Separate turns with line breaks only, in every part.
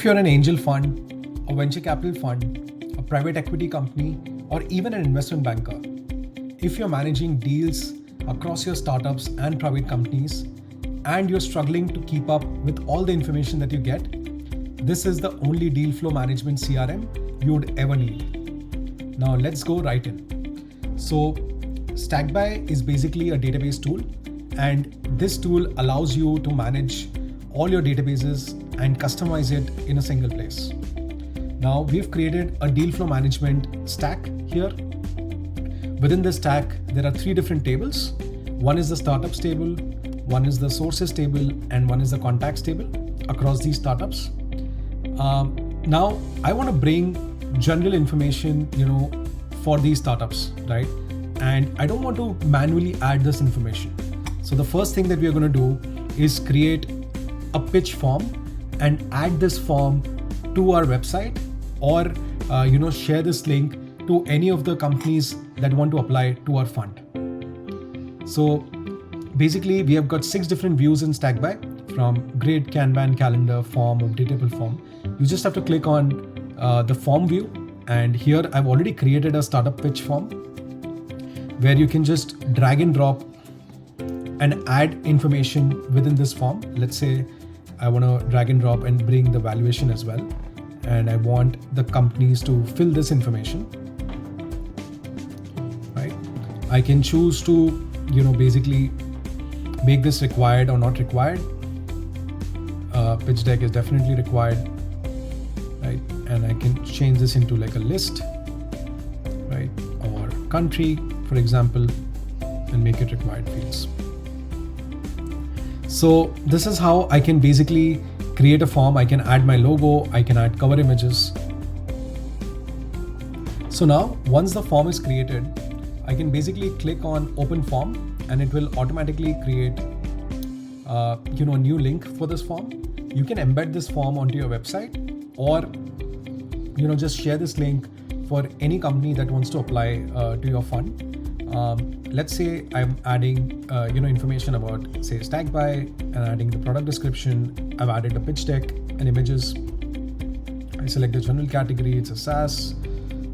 If you're an angel fund, a venture capital fund, a private equity company, or even an investment banker, if you're managing deals across your startups and private companies, and you're struggling to keep up with all the information that you get, this is the only deal flow management CRM you would ever need. Now let's go right in. So Stackby is basically a database tool, and this tool allows you to manage all your databases and customize it in a single place. Now we've created a deal flow management stack here. Within this stack, there are 3 different tables. One is the startups table, one is the sources table, and one is the contacts table across these startups. Now I want to bring general information, for these startups, right? And I don't want to manually add this information. So the first thing that we are going to do is create a pitch form and add this form to our website, or share this link to any of the companies that want to apply to our fund. So basically we have got 6 different views in Stackby, from grid, Kanban, calendar, form, or dataable form. You just have to click on the form view, and here I've already created a startup pitch form where you can just drag and drop and add information within this form. Let's say I want to drag and drop and bring the valuation as well, and I want the companies to fill this information, right? I can choose to, basically make this required or not required. Pitch deck is definitely required, right? And I can change this into like a list, right? Or country, for example, and make it required fields. So this is how I can basically create a form. I can add my logo, I can add cover images. So now once the form is created, I can basically click on open form, and it will automatically create a new link for this form. You can embed this form onto your website, or just share this link for any company that wants to apply to your fund. Let's say I'm adding information about, say, Stackby, and adding the product description. I've added a pitch deck and images. I select the general category, it's a SaaS,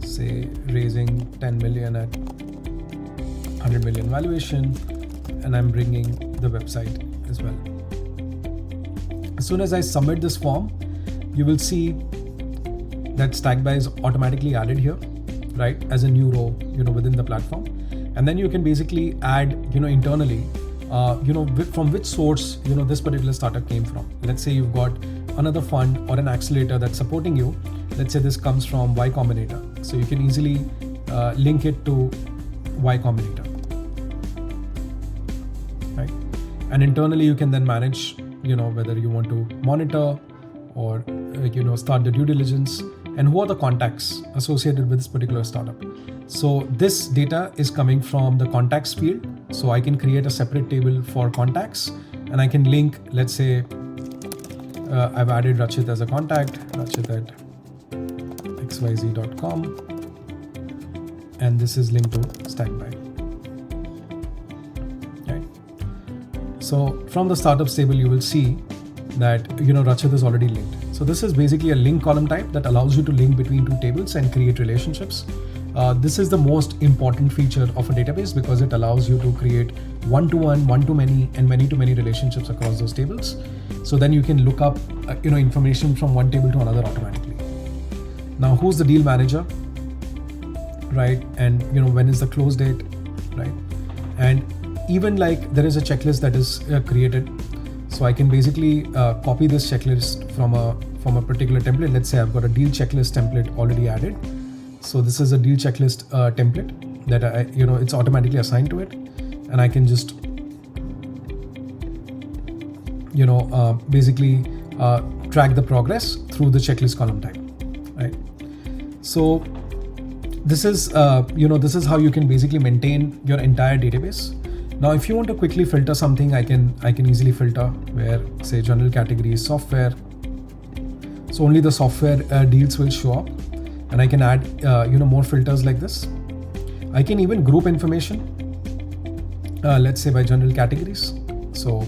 say raising 10 million at 100 million valuation, and I'm bringing the website as well. As soon as I submit this form, you will see that Stackby is automatically added here, right, as a new row, within the platform. And then you can basically add, internally, from which source, this particular startup came from. Let's say you've got another fund or an accelerator that's supporting you. Let's say this comes from Y Combinator. So you can easily link it to Y Combinator, right? And internally you can then manage, whether you want to monitor or, start the due diligence, and who are the contacts associated with this particular startup. So this data is coming from the contacts field. So I can create a separate table for contacts, and I can link, let's say, I've added Rachit as a contact, Rachit at xyz.com, and this is linked to Stackby. Right. So from the startups table, you will see that, Rachit is already linked. So this is basically a link column type that allows you to link between 2 tables and create relationships. This is the most important feature of a database, because it allows you to create one-to-one, one-to-many, and many-to-many relationships across those tables. So then you can look up, information from one table to another automatically. Now, who's the deal manager, right? And when is the close date, right? And even like there is a checklist that is created. So I can basically copy this checklist from a particular template. Let's say I've got a deal checklist template already added. So this is a deal checklist template that it's automatically assigned to it, and I can just basically track the progress through the checklist column type, right? So this is this is how you can basically maintain your entire database. Now, if you want to quickly filter something, I can easily filter where, say, general category is software. So only the software deals will show up, and I can add more filters like this. I can even group information, let's say by general categories. So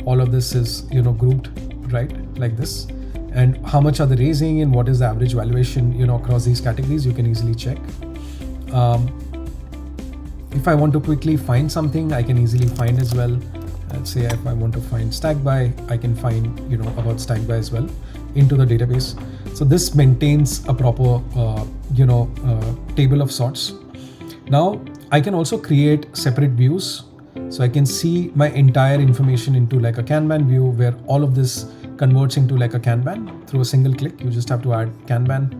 all of this is grouped right like this, and how much are they raising and what is the average valuation, across these categories. You can easily check. If I want to quickly find something, I can easily find as well. Let's say if I want to find Stackby, I can find about Stackby as well into the database. So this maintains a proper table of sorts. Now I can also create separate views, so I can see my entire information into like a Kanban view, where all of this converts into like a Kanban through a single click. You just have to add Kanban.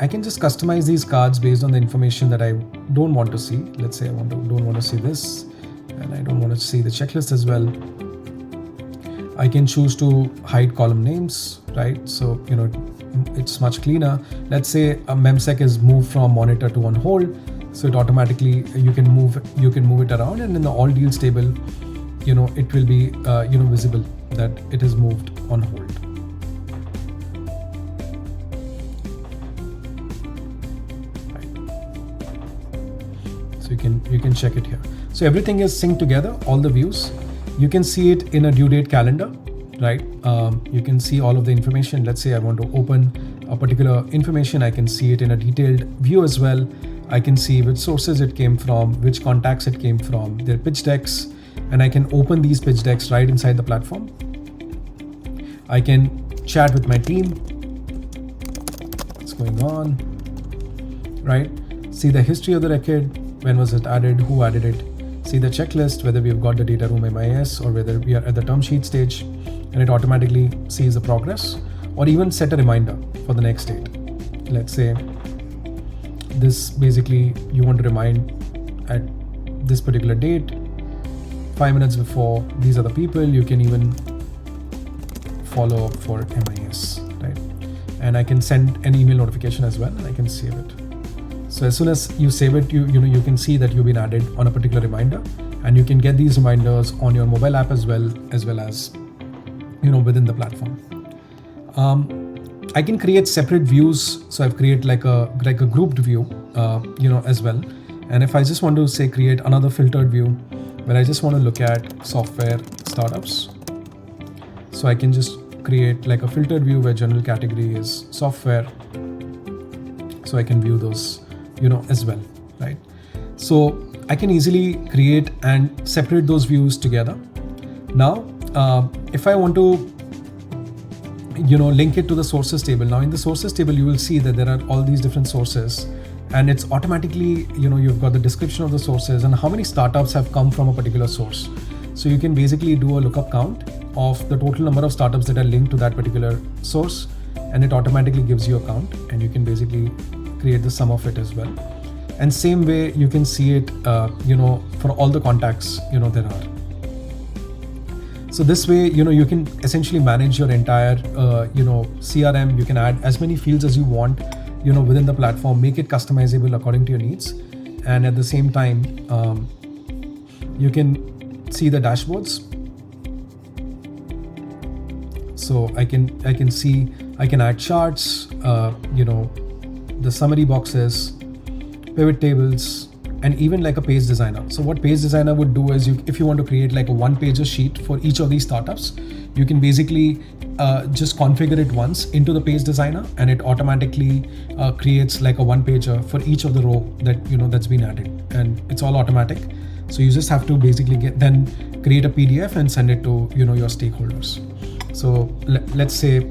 I can just customize these cards based on the information that I don't want to see. Let's say I don't want to see this, and I don't want to see the checklist as well. I can choose to hide column names, right? So it's much cleaner. Let's say a memsec is moved from monitor to on hold, so it automatically you can move it around, and in the all deals table, it will be visible that it is moved on hold. So you can check it here. So everything is synced together, all the views. You can see it in a due date calendar, right? You can see all of the information. Let's say I want to open a particular information. I can see it in a detailed view as well. I can see which sources it came from, which contacts it came from, their pitch decks, and I can open these pitch decks right inside the platform. I can chat with my team. What's going on, right? See the history of the record. When was it added? Who added it? See the checklist, whether we've got the data room MIS or whether we are at the term sheet stage, and it automatically sees the progress, or even set a reminder for the next date. Let's say this basically you want to remind at this particular date, 5 minutes before, these are the people. You can even follow up for MIS, right? And I can send an email notification as well, and I can save it. So as soon as you save it, you can see that you've been added on a particular reminder, and you can get these reminders on your mobile app as well as within the platform. I can create separate views. So I've created like a grouped view, as well. And if I just want to say create another filtered view where I just want to look at software startups, so I can just create like a filtered view where general category is software. So I can view those, as well, right? So I can easily create and separate those views together. Now, if I want to, link it to the sources table. Now in the sources table, you will see that there are all these different sources, and it's automatically, you've got the description of the sources and how many startups have come from a particular source. So you can basically do a lookup count of the total number of startups that are linked to that particular source, and it automatically gives you a count, and you can basically create the sum of it as well. And same way you can see it, for all the contacts, there are. So this way, you can essentially manage your entire, CRM. You can add as many fields as you want, within the platform, make it customizable according to your needs. And at the same time, you can see the dashboards. So I can add charts, the summary boxes, pivot tables, and even like a page designer. So what page designer would do is if you want to create like a one-pager sheet for each of these startups, you can basically just configure it once into the page designer, and it automatically creates like a one-pager for each of the row that that's been added, and it's all automatic. So you just have to basically then create a PDF and send it to your stakeholders. So let's say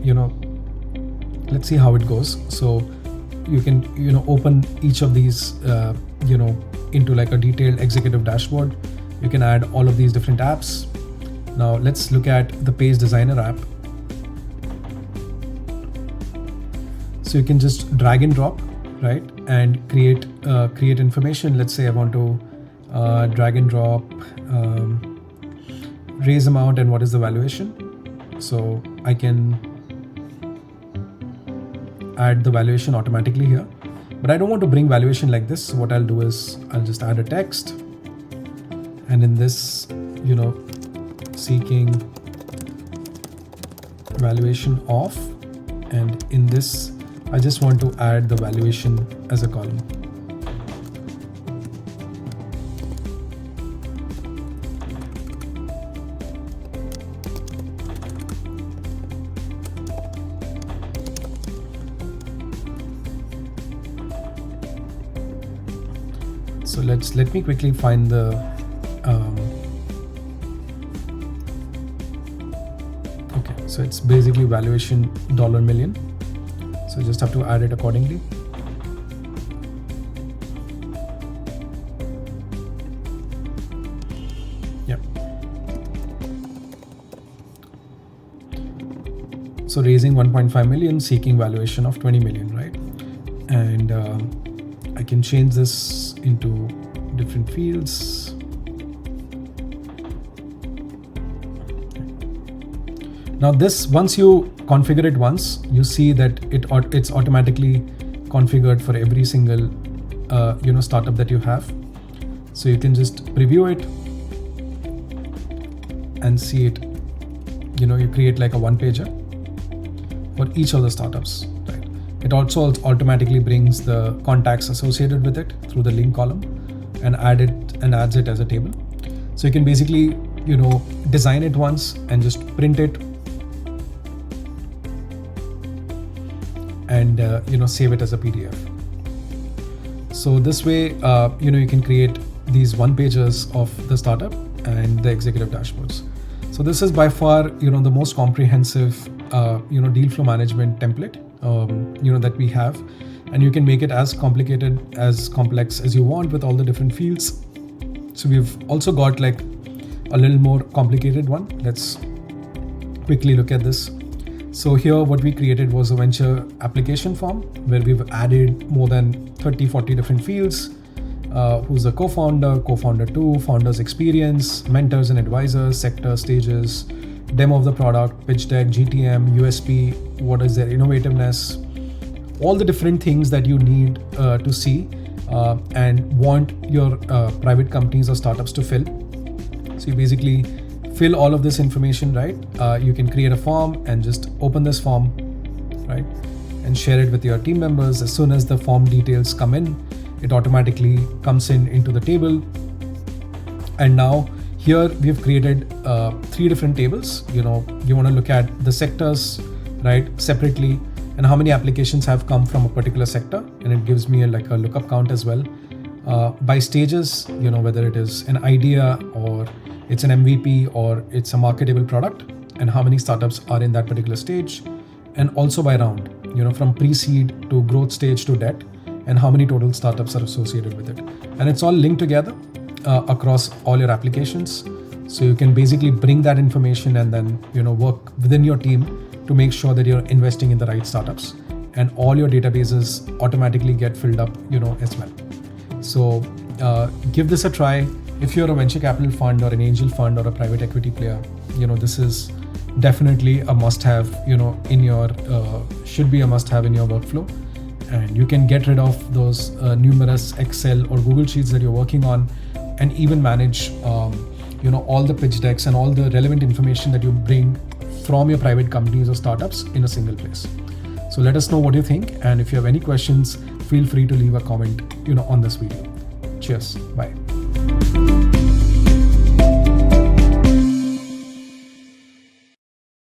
let's see how it goes. So you can open each of these into like a detailed executive dashboard. You can add all of these different apps. Now let's look at the page designer app. So you can just drag and drop, right, and create information. Let's say I want to drag and drop raise amount and what is the valuation. So I can add the valuation automatically here, but I don't want to bring valuation like this. So what I'll do is I'll just add a text, and in this, seeking valuation of, and in this, I just want to add the valuation as a column. So let me quickly find the okay, so it's basically valuation $1 million. So you just have to add it accordingly. Yep. So raising 1.5 million, seeking valuation of 20 million, right? And I can change this into different fields. Now this, once you configure it once, you see that it's automatically configured for every single startup that you have. So you can just preview it and see it. You create like a one-pager for each of the startups, right? It also automatically brings the contacts associated with it through the link column and adds it as a table. So you can basically design it once and just print it and save it as a PDF. So this way you can create these one-pagers of the startup and the executive dashboards. So this is by far the most comprehensive deal flow management template that we have, and you can make it as complicated, as complex as you want with all the different fields. So we've also got like a little more complicated one. Let's quickly look at this. So here what we created was a venture application form where we've added more than 30-40 different fields. Who's the co-founder, co-founder 2, founder's experience, mentors and advisors, sector, stages, demo of the product, pitch deck, GTM, USP, what is their innovativeness, all the different things that you need to see and want your private companies or startups to fill. So you basically fill all of this information, right? You can create a form and just open this form, right? And share it with your team members. As soon as the form details come in, it automatically comes into the table. And now here we've created 3 different tables. You want to look at the sectors, right, separately, and how many applications have come from a particular sector, and it gives me a lookup count as well. By stages, whether it is an idea or it's an MVP or it's a marketable product, and how many startups are in that particular stage, and also by round, from pre-seed to growth stage to debt, and how many total startups are associated with it. And it's all linked together across all your applications. So you can basically bring that information and then work within your team to make sure that you're investing in the right startups, and all your databases automatically get filled up as well. So give this a try. If you're a venture capital fund or an angel fund or a private equity player, this is definitely a must-have in your should be a must-have in your workflow. And you can get rid of those numerous Excel or Google Sheets that you're working on, and even manage all the pitch decks and all the relevant information that you bring from your private companies or startups in a single place. So let us know what you think, and if you have any questions, feel free to leave a comment on this video. Cheers. Bye.